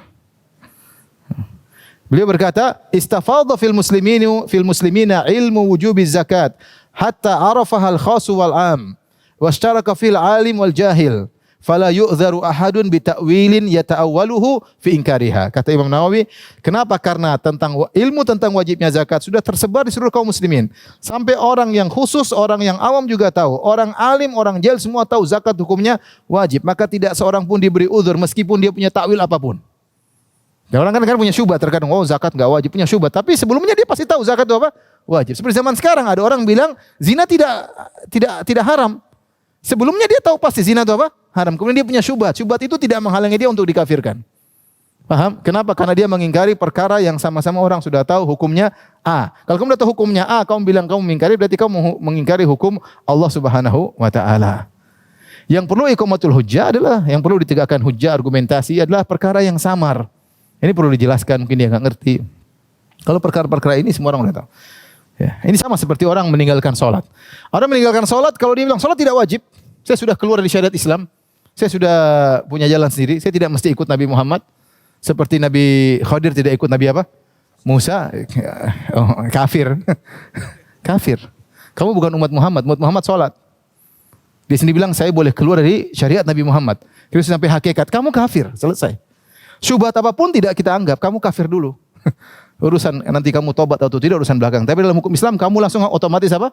Beliau berkata, istafadha fil muslimina ilmu wujubi zakat hatta arafaha al-khasu wal 'am washtaraka fil 'alim wal jahil fala yu'dharu ahadun bi ta'wilin yata'awwaluhu fi inkariha. Kata Imam Nawawi, kenapa? Karena ilmu tentang wajibnya zakat sudah tersebar di seluruh kaum muslimin. Sampai orang yang khusus, orang yang awam juga tahu. Orang alim, orang jahil semua tahu zakat hukumnya wajib. Maka tidak seorang pun diberi uzur meskipun dia punya takwil apapun. Dan orang kan punya syubhat terkadang, oh zakat enggak wajib, punya syubhat. Tapi sebelumnya dia pasti tahu zakat itu apa? Wajib. Seperti zaman sekarang ada orang bilang zina tidak haram. Sebelumnya dia tahu pasti zina itu apa? Haram. Kemudian dia punya syubhat. Syubhat itu tidak menghalangi dia untuk dikafirkan. Paham? Kenapa? Karena dia mengingkari perkara yang sama-sama orang sudah tahu hukumnya A. Kalau kamu sudah tahu hukumnya A, kamu bilang kamu mengingkari, berarti kamu mengingkari hukum Allah Subhanahu wa taala. Yang perlu iqamatul hujjah adalah, yang perlu ditegakkan hujjah, argumentasi adalah perkara yang samar. Ini perlu dijelaskan, mungkin dia enggak ngerti. Kalau perkara-perkara ini semua orang sudah tahu. Ya, ini sama seperti orang meninggalkan sholat. Orang meninggalkan sholat, kalau dia bilang sholat tidak wajib, saya sudah keluar dari syariat Islam, saya sudah punya jalan sendiri, saya tidak mesti ikut Nabi Muhammad, seperti Nabi Khadir tidak ikut Nabi apa? Musa, kafir. Kafir. Kamu bukan umat Muhammad sholat. Dia sendiri bilang, saya boleh keluar dari syariat Nabi Muhammad. Terus sampai hakikat, kamu kafir, selesai. Syubhat apapun tidak kita anggap, kamu kafir dulu. Urusan nanti kamu tobat atau tidak urusan belakang. Tapi dalam hukum Islam kamu langsung otomatis apa?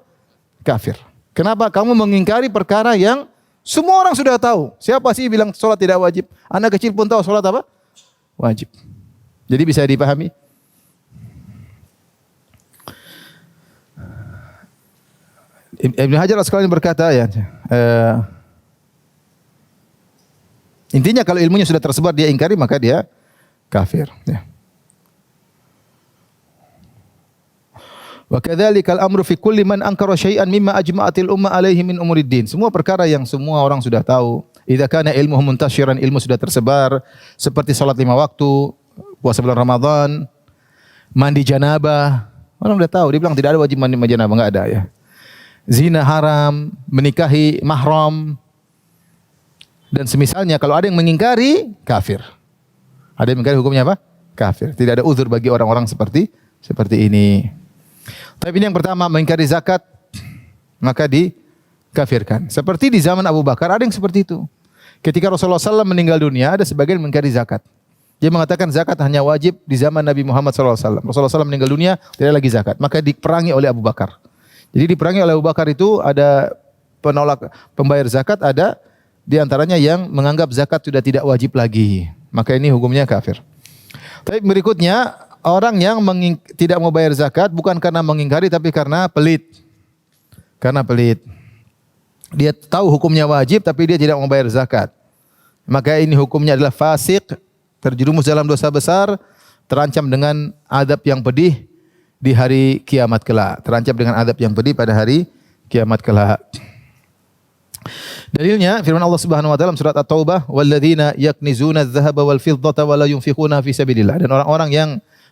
Kafir. Kenapa? Kamu mengingkari perkara yang semua orang sudah tahu. Siapa sih bilang sholat tidak wajib? Anak kecil pun tahu sholat apa? Wajib. Jadi bisa dipahami. Ibn Hajar Al-Asqalani berkata ya, intinya kalau ilmunya sudah tersebar dia ingkari maka dia kafir. Ya. Wa kadzalika al-amru fi kulli man ankara syai'an mimma ajma'atil umma alaihi min umuriddin. Semua perkara yang semua orang sudah tahu. Idza kana ilmuhu muntasyiran, ilmu sudah tersebar seperti salat 5 waktu, puasa bulan Ramadan, mandi janabah. Orang sudah tahu, dia bilang tidak ada wajib mandi janabah, enggak ada ya. Zina haram, menikahi mahram, dan semisalnya. Kalau ada yang mengingkari, kafir. Ada yang mengingkari hukumnya apa? Kafir. Tidak ada uzur bagi orang-orang seperti ini. Tapi ini yang pertama, mengingkari zakat, maka dikafirkan. Seperti di zaman Abu Bakar, ada yang seperti itu. Ketika Rasulullah SAW meninggal dunia, ada sebagian mengingkari zakat. Dia mengatakan zakat hanya wajib di zaman Nabi Muhammad SAW. Rasulullah SAW meninggal dunia, tidak lagi zakat. Maka diperangi oleh Abu Bakar. Jadi diperangi oleh Abu Bakar itu ada penolak pembayar zakat, ada di antaranya yang menganggap zakat sudah tidak wajib lagi. Maka ini hukumnya kafir. Tapi berikutnya, orang yang tidak mau bayar zakat bukan karena mengingkari tapi karena pelit. Karena pelit. Dia tahu hukumnya wajib tapi dia tidak mau bayar zakat. Maka ini hukumnya adalah fasik, terjerumus dalam dosa besar, terancam dengan adab yang pedih di hari kiamat kelak. Terancam dengan adab yang pedih pada hari kiamat kelak. Dalilnya firman Allah Subhanahu wa taala dalam surat At-Taubah, "Walladzina yaknizuna adh-dhahaba wal fiddata wa la yunfiquna fi sabilillah." Dan orang-orang yang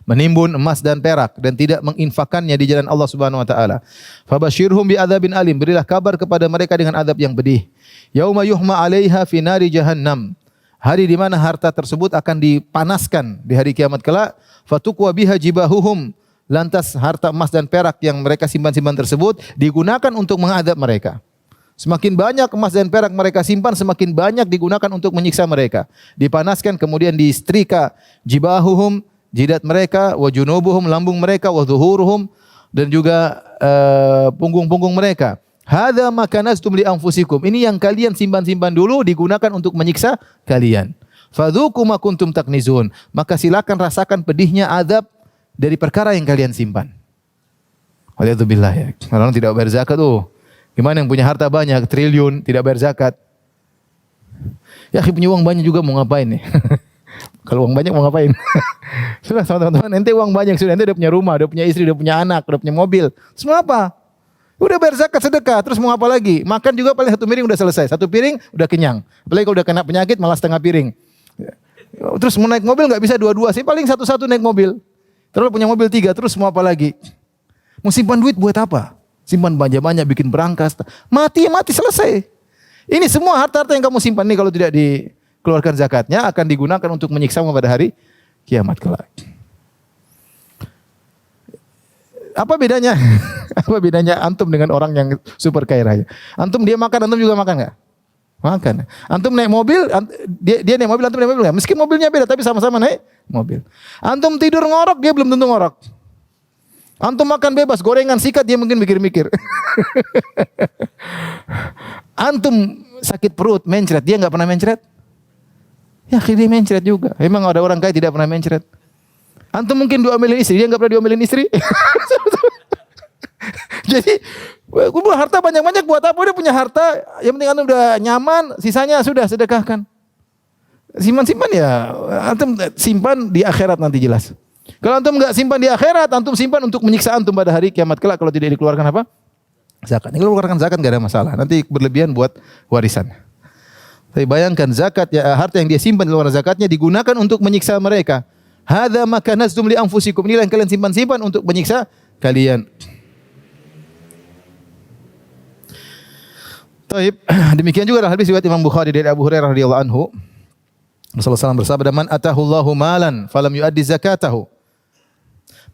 menimbun emas dan perak dan tidak menginfakannya di jalan Allah Subhanahu wa taala. Fabasyirhum bi'adzabin alim, berilah kabar kepada mereka dengan adab yang pedih. Yauma yuhma 'alaiha fi nari jahannam. Hari di mana harta tersebut akan dipanaskan di hari kiamat kelak. Fatukwa biha jibahuhum. Lantas harta emas dan perak yang mereka simpan-simpan tersebut digunakan untuk mengadab mereka. Semakin banyak emas dan perak mereka simpan, semakin banyak digunakan untuk menyiksa mereka. Dipanaskan kemudian disetrika jibahuhum, jidat mereka, wa junubuhum, lambung mereka, wa zuhuruhum, dan juga punggung-punggung mereka. Hadza ma kanaztum li anfusikum. Ini yang kalian simpan-simpan dulu digunakan untuk menyiksa kalian. Fadzuqu ma kuntum taknizun. Maka silakan rasakan pedihnya azab dari perkara yang kalian simpan. Waliyadzubillah ya. Orang tidak bayar zakat tuh. Gimana yang punya harta banyak, triliun, tidak bayar zakat? Ya, punya uang banyak juga mau ngapain nih? Kalau uang banyak mau ngapain? Sudah sama teman-teman, ente uang banyak sudah, ente udah punya rumah, udah punya istri, udah punya anak, udah punya mobil. Terus mau apa? Udah bayar zakat sedekah, terus mau apa lagi? Makan juga paling satu piring udah selesai, satu piring udah kenyang. Apalagi kalau udah kena penyakit malah setengah piring. Terus mau naik mobil nggak bisa dua-dua sih, paling satu-satu naik mobil. Terus punya mobil 3, terus mau apa lagi? Mau simpan duit buat apa? Simpan banyak-banyak, bikin berangkas. Mati selesai. Ini semua harta-harta yang kamu simpan nih kalau tidak dikeluarkan zakatnya akan digunakan untuk menyiksamu pada hari kiamat kelak. Apa bedanya? Apa bedanya antum dengan orang yang super kaya raya? Antum dia makan, antum juga makan nggak? Makan. Antum naik mobil, dia naik mobil, antum naik mobil nggak? Meski mobilnya beda, tapi sama-sama naik mobil. Antum tidur ngorok, dia belum tentu ngorok. Antum makan bebas, gorengan, sikat, dia mungkin mikir-mikir. Antum sakit perut, mencret, dia nggak pernah mencret? Ya, dia mencret juga. Emang ada orang kaya tidak pernah mencret? Antum mungkin diomelin istri, dia nggak pernah diomelin istri. Jadi, gua harta banyak-banyak buat apa? Udah punya harta, yang penting antum udah nyaman, sisanya sudah sedekahkan. Simpan-simpan ya, antum simpan di akhirat nanti jelas. Kalau antum enggak simpan di akhirat, antum simpan untuk menyiksa antum pada hari kiamat kelak kalau tidak dikeluarkan apa? Zakat. Kalau dikeluarkan zakat enggak ada masalah. Nanti berlebihan buat warisan. Tapi bayangkan zakat ya, harta yang dia simpan di luar zakatnya digunakan untuk menyiksa mereka. Hadza ma kanaztum li anfusikum. Inilah yang kalian simpan-simpan untuk menyiksa kalian. Taib. Demikian juga hadis riwayat Imam Bukhari dari Abu Hurairah radhiyallahu anhu. Rasulullah SAW bersabda, "Man atahullahu malan falam yuaddi zakatahu."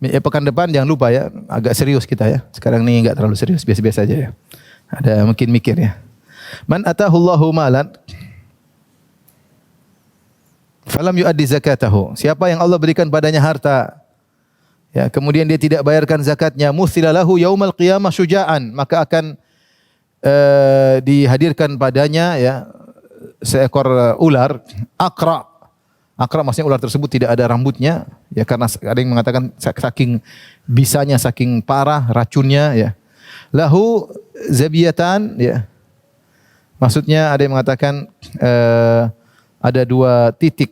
Pekan depan jangan lupa ya, agak serius kita ya. Sekarang ini enggak terlalu serius, biasa-biasa aja ya. Ada mungkin mikir ya. Man atahullahu malan falam yuaddi zakatahu. Siapa yang Allah berikan padanya harta, ya, kemudian dia tidak bayarkan zakatnya, musilalahu yaumal qiyamah syuja'an, maka akan dihadirkan padanya ya seekor ular akra. Akra maksudnya ular tersebut tidak ada rambutnya ya, karena ada yang mengatakan saking bisanya, saking parah racunnya ya. Lahu zabiyatan ya. Maksudnya ada yang mengatakan ada 2 titik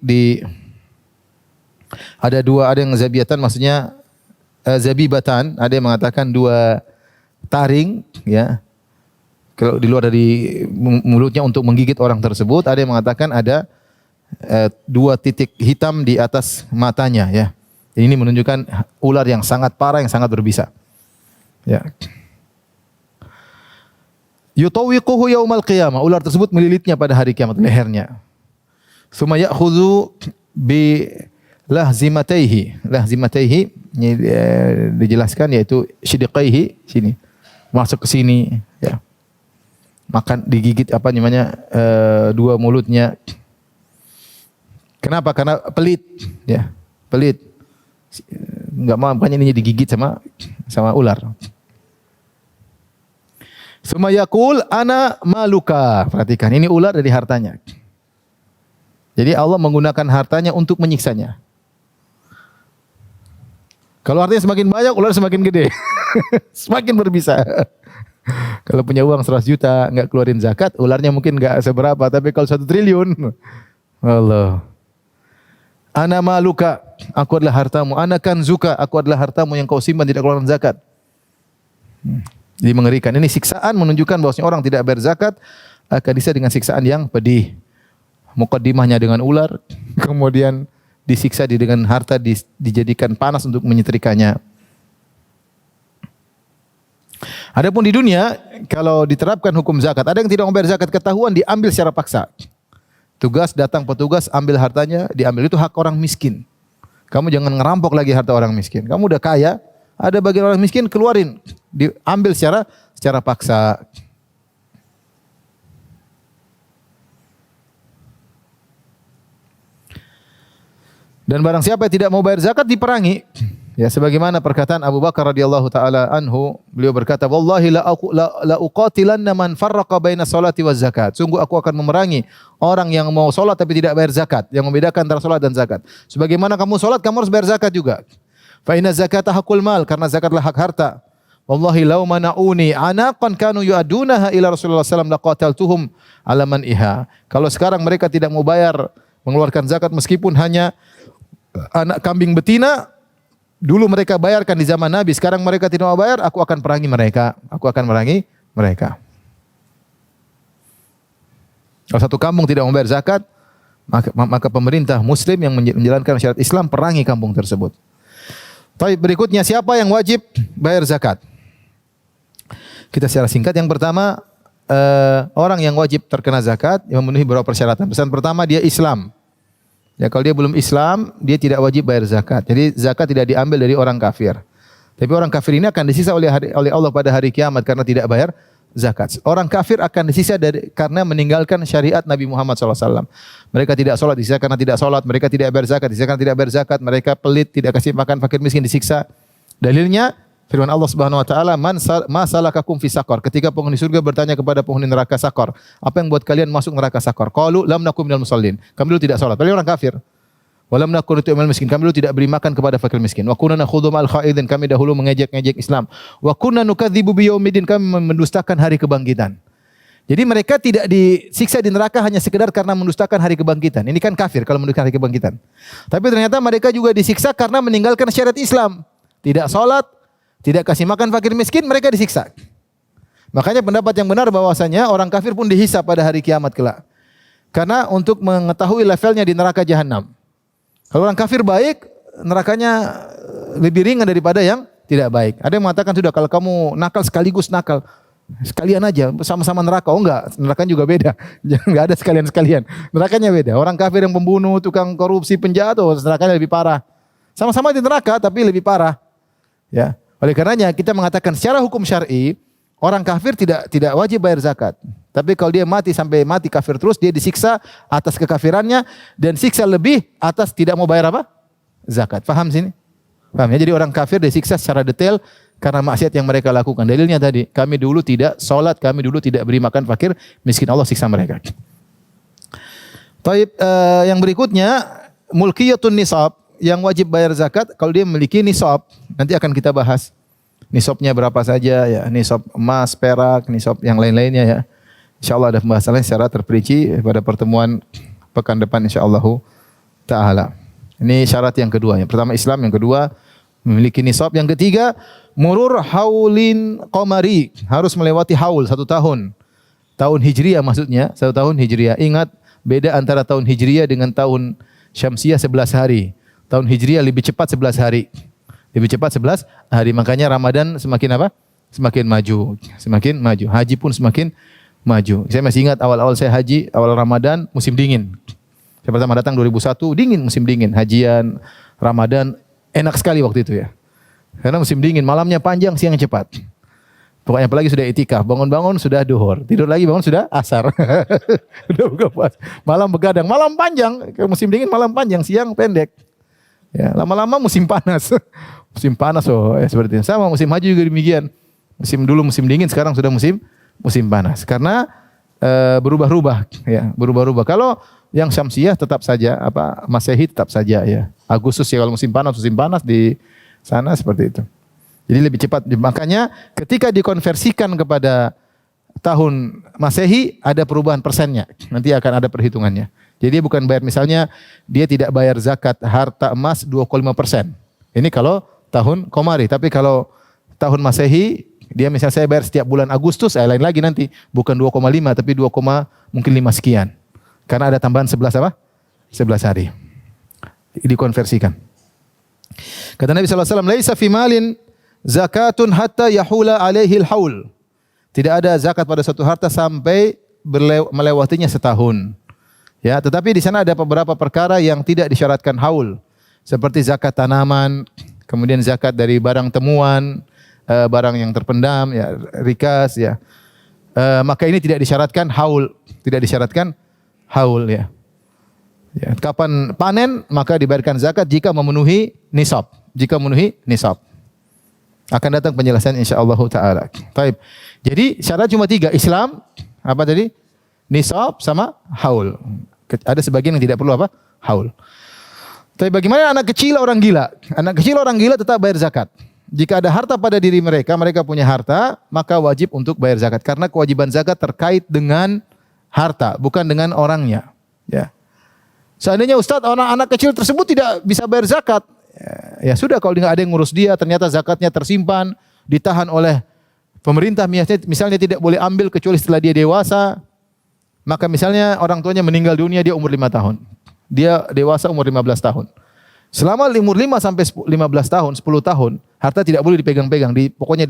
ada yang zabiyatan maksudnya zabibatan, ada yang mengatakan 2 taring ya. Kalau di luar dari mulutnya untuk menggigit orang tersebut, ada yang mengatakan ada 2 titik hitam di atas matanya ya. Ini menunjukkan ular yang sangat parah, yang sangat berbisa. Ya. Yutawiquhu yaumal qiyamah. Ular tersebut melilitnya pada hari kiamat, lehernya. Suma ya'khudhu bi lahzimataihi. Lahzimataihi ini dijelaskan yaitu shidiqaihi, sini. Masuk ke sini ya. Makan digigit apa namanya 2 mulutnya. Kenapa? Karena pelit, ya, pelit. Enggak mau makanya ini digigit sama ular. Suma yaqul ana maluka. Perhatikan, ini ular dari hartanya. Jadi Allah menggunakan hartanya untuk menyiksanya. Kalau hartanya semakin banyak, ular semakin gede. Semakin berbisa. Kalau punya uang 100 juta, enggak keluarin zakat, ularnya mungkin enggak seberapa. Tapi kalau 1 triliun, Allah. Ana maluka, aku adalah hartamu. Ana kanzuka, aku adalah hartamu yang kau simpan tidak keluaran zakat. Jadi mengerikan. Ini siksaan menunjukkan bahwasanya orang tidak bayar zakat akan disiksa dengan siksaan yang pedih. Mukaddimahnya dengan ular, kemudian disiksa dengan harta dijadikan panas untuk menyetrikanya. Adapun di dunia, kalau diterapkan hukum zakat, ada yang tidak membayar zakat, ketahuan diambil secara paksa. Tugas datang petugas, ambil hartanya, diambil. Itu hak orang miskin. Kamu jangan ngerampok lagi harta orang miskin. Kamu udah kaya, ada bagian orang miskin, keluarin. Diambil secara paksa. Dan barang siapa yang tidak mau bayar zakat, diperangi. Ya, sebagaimana perkataan Abu Bakar radhiyallahu taala anhu, beliau berkata, "Wallahi la uqatilanna man farraqa baina salati waz zakat." Sungguh aku akan memerangi orang yang mau salat tapi tidak bayar zakat, yang membedakan antara salat dan zakat. Sebagaimana kamu salat, kamu harus bayar zakat juga. Fa inna zakata haqqul mal, karena zakatlah hak harta. Wallahi law mana'uni anaqan kanu yu'adunaha ila Rasulullah sallallahu alaihi wasallam laqataltuhum ala man iha. Kalau sekarang mereka tidak mau bayar mengeluarkan zakat meskipun hanya anak kambing betina, dulu mereka bayarkan di zaman Nabi, sekarang mereka tidak mau bayar, aku akan perangi mereka. Aku akan merangi mereka. Kalau satu kampung tidak membayar zakat, maka pemerintah muslim yang menjalankan syariat Islam perangi kampung tersebut. Baik, berikutnya siapa yang wajib bayar zakat? Kita secara singkat, yang pertama orang yang wajib terkena zakat yang memenuhi beberapa persyaratan. Pesan pertama, dia Islam. Ya, kalau dia belum Islam, dia tidak wajib bayar zakat. Jadi zakat tidak diambil dari orang kafir. Tapi orang kafir ini akan disiksa oleh Allah pada hari kiamat karena tidak bayar zakat. Orang kafir akan disiksa karena meninggalkan syariat Nabi Muhammad SAW. Mereka tidak sholat, disiksa karena tidak sholat. Mereka tidak bayar zakat, disiksa karena tidak bayar zakat. Mereka pelit, tidak kasih makan fakir miskin, disiksa. Dalilnya firman Allah Subhanahu wa taala, ma salakakum fi saqar. Ketika penghuni surga bertanya kepada penghuni neraka Saqar, apa yang buat kalian masuk neraka Saqar? Qalu lam nakum minal musallin. Kami dulu tidak salat. Padahal orang kafir. Wa lam nakun nu'minul miskin. Kami dulu tidak beri makan kepada fakir miskin. Wa kunna nakhudhu ma'al khaidin. Kami dahulu mengejek-ngejek Islam. Wa kunna nukadzibu biyaumiddin. Kami mendustakan hari kebangkitan. Jadi mereka tidak disiksa di neraka hanya sekedar karena mendustakan hari kebangkitan. Ini kan kafir kalau mendustakan hari kebangkitan. Tapi ternyata mereka juga disiksa karena meninggalkan syariat Islam. Tidak salat, tidak kasih makan fakir miskin, mereka disiksa. Makanya pendapat yang benar bahwasanya orang kafir pun dihisab pada hari kiamat kelak. Karena untuk mengetahui levelnya di neraka jahanam. Kalau orang kafir baik, nerakanya lebih ringan daripada yang tidak baik. Ada yang mengatakan sudah kalau kamu nakal sekaligus nakal. Sekalian aja, sama-sama neraka. Oh enggak, nerakanya juga beda. Enggak ada sekalian-sekalian. Nerakanya beda. Orang kafir yang pembunuh, tukang korupsi, penjahat, nerakanya lebih parah. Sama-sama di neraka tapi lebih parah. Ya. Oleh karenanya kita mengatakan secara hukum syar'i orang kafir tidak wajib bayar zakat. Tapi kalau dia sampai mati kafir terus, dia disiksa atas kekafirannya dan siksa lebih atas tidak mau bayar apa? Zakat. Paham sini? Paham ya? Jadi orang kafir disiksa secara detail karena maksiat yang mereka lakukan. Dalilnya tadi, kami dulu tidak salat, kami dulu tidak beri makan fakir miskin, Allah siksa mereka. Taib, yang berikutnya mulkiyatun nisab. Yang wajib bayar zakat kalau dia memiliki nisab. Nanti akan kita bahas nisabnya berapa saja ya, nisab emas, perak, nisab yang lain-lainnya ya. Insyaallah ada pembahasannya secara terperinci pada pertemuan pekan depan insyaallah taala. Ini syarat yang kedua. Yang pertama Islam, yang kedua memiliki nisab, yang ketiga murur haulin qamari, harus melewati haul 1 tahun. Tahun Hijriah maksudnya, 1 tahun Hijriah. Ingat beda antara tahun Hijriah dengan tahun Syamsiah 11 hari. Tahun Hijriah lebih cepat 11 hari. Lebih cepat 11 hari. Makanya Ramadan semakin apa? Semakin maju. Semakin maju. Haji pun semakin maju. Saya masih ingat awal-awal saya haji, awal Ramadan, musim dingin. Saya pertama datang 2001, dingin, musim dingin. Hajian, Ramadan, enak sekali waktu itu ya. Karena musim dingin, malamnya panjang, siang cepat. Pokoknya apalagi sudah itikaf, bangun-bangun sudah duhur. Tidur lagi bangun sudah asar. Udah buka puasa. Malam begadang, malam panjang. Musim dingin malam panjang, siang pendek. Ya, lama-lama musim panas. Musim panas seperti itu. Sama musim haji juga demikian. Dulu musim dingin, sekarang sudah musim panas. Karena berubah-ubah ya, berubah-ubah. Kalau yang Syamsiah tetap saja, Masehi tetap saja ya. Agustus ya kalau musim panas di sana seperti itu. Jadi lebih cepat. Makanya ketika dikonversikan kepada tahun Masehi ada perubahan persennya. Nanti akan ada perhitungannya. Jadi dia bukan bayar, misalnya dia tidak bayar zakat harta emas 2,5%. Ini kalau tahun Qamari. Tapi kalau tahun Masehi, dia misalnya saya bayar setiap bulan Agustus, lain lagi nanti. Bukan 2,5 tapi 2, mungkin 5 sekian. Karena ada tambahan 11 apa? 11 hari. Dikonversikan. Kata Nabi SAW, laisa fi malin zakatun hatta yahula alaihil haul. Tidak ada zakat pada suatu harta sampai melewatinya setahun. Ya, tetapi di sana ada beberapa perkara yang tidak disyaratkan haul, seperti zakat tanaman, kemudian zakat dari barang temuan, barang yang terpendam, ya, rikas, ya. Maka ini tidak disyaratkan haul, ya. Ya, kapan panen maka dibayarkan zakat jika memenuhi nisab, Akan datang penjelasan insyaallah taala. Baik. Jadi syarat cuma 3, Islam, apa tadi? Nisab sama haul. Ada sebagian yang tidak perlu apa? Haul. Tapi bagaimana anak kecil orang gila? Anak kecil orang gila tetap bayar zakat. Jika ada harta pada diri mereka, mereka punya harta, maka wajib untuk bayar zakat. Karena kewajiban zakat terkait dengan harta, bukan dengan orangnya. Ya. Seandainya Ustadz anak kecil tersebut tidak bisa bayar zakat, ya sudah kalau nggak ada yang ngurus dia, ternyata zakatnya tersimpan, ditahan oleh pemerintah, misalnya tidak boleh ambil kecuali setelah dia dewasa. Maka misalnya orang tuanya meninggal dunia, dia umur 5 tahun. Dia dewasa umur 15 tahun. Selama umur 5 sampai 15 tahun, 10 tahun, harta tidak boleh dipegang-pegang, pokoknya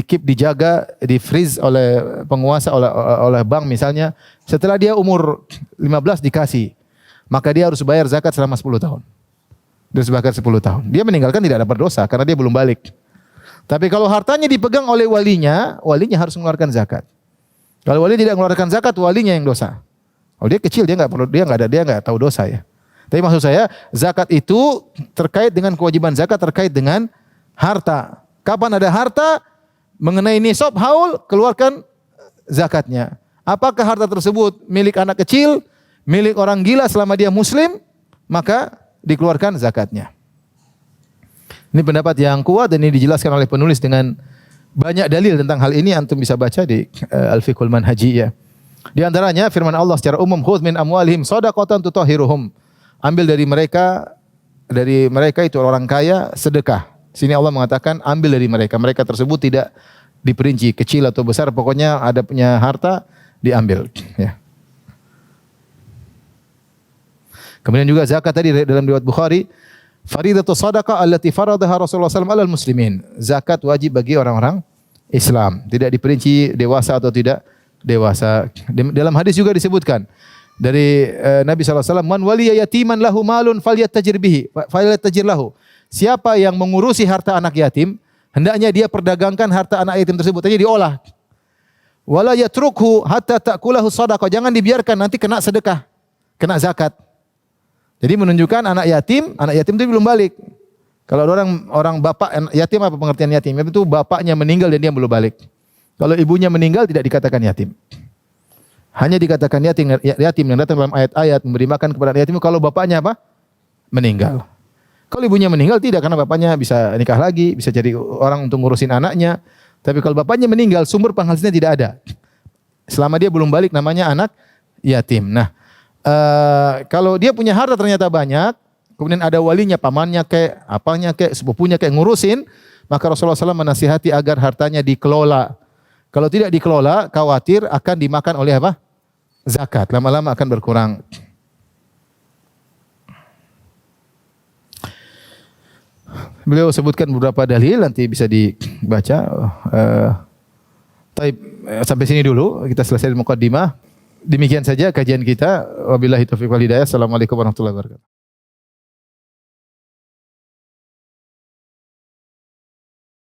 keep, dijaga, di freeze oleh penguasa, oleh bank misalnya. Setelah dia umur 15 dikasih, maka dia harus bayar zakat selama 10 tahun. Dia harus bayar 10 tahun. Dia meninggalkan tidak dapat dosa karena dia belum balik. Tapi kalau hartanya dipegang oleh walinya harus mengeluarkan zakat. Kalau wali tidak mengeluarkan zakat, walinya yang dosa. Kalau dia kecil, dia nggak tahu dosa ya. Tapi maksud saya, zakat itu terkait dengan kewajiban zakat terkait dengan harta. Kapan ada harta mengenai nisab haul, keluarkan zakatnya. Apakah harta tersebut milik anak kecil, milik orang gila selama dia muslim, maka dikeluarkan zakatnya. Ini pendapat yang kuat dan ini dijelaskan oleh penulis dengan banyak dalil tentang hal ini, antum bisa baca di Al-Fiqhul Manhaji ya. Di antaranya firman Allah secara umum, khudz min amwalihim shadaqatan tutahhiruhum. Ambil dari mereka itu orang kaya sedekah. Sini Allah mengatakan ambil dari mereka. Mereka tersebut tidak diperinci kecil atau besar, pokoknya ada punya harta diambil ya. Kemudian juga zakat tadi dalam riwayat Bukhari, faridatus shadaqah allati faradaha Rasulullah SAW alal muslimin. Zakat wajib bagi orang-orang Islam, tidak diperinci dewasa atau tidak dewasa. Dalam hadis juga disebutkan dari Nabi SAW, man waliya yatiman lahu malun falyattajir bihi falyattajir lahu. Siapa yang mengurusi harta anak yatim, hendaknya dia perdagangkan harta anak yatim tersebut, hanya diolah. Wala yatrukhu hatta ta'kulahu shadaqah. Jangan dibiarkan, nanti kena sedekah, kena zakat. Jadi menunjukkan anak yatim itu belum balik. Kalau orang bapak yatim, apa pengertian yatim? Itu bapaknya meninggal dan dia belum balik. Kalau ibunya meninggal tidak dikatakan yatim. Hanya dikatakan yatim yang datang dalam ayat-ayat memberi makan kepada yatim kalau bapaknya apa? Meninggal. Kalau ibunya meninggal tidak, karena bapaknya bisa nikah lagi, bisa jadi orang untuk ngurusin anaknya. Tapi kalau bapaknya meninggal, sumber penghasilannya tidak ada. Selama dia belum balik namanya anak yatim. Nah, kalau dia punya harta ternyata banyak, kemudian ada walinya, pamannya kayak apanya kayak sepupunya kayak ngurusin, maka Rasulullah SAW menasihati agar hartanya dikelola. Kalau tidak dikelola, khawatir akan dimakan oleh apa? Zakat. Lama-lama akan berkurang. Beliau sebutkan beberapa dalil, nanti bisa dibaca. Sampai sini dulu, kita selesai muqaddimah. Demikian saja kajian kita. Wabillahi taufiq wal hidayah. Assalamualaikum warahmatullahi wabarakatuh.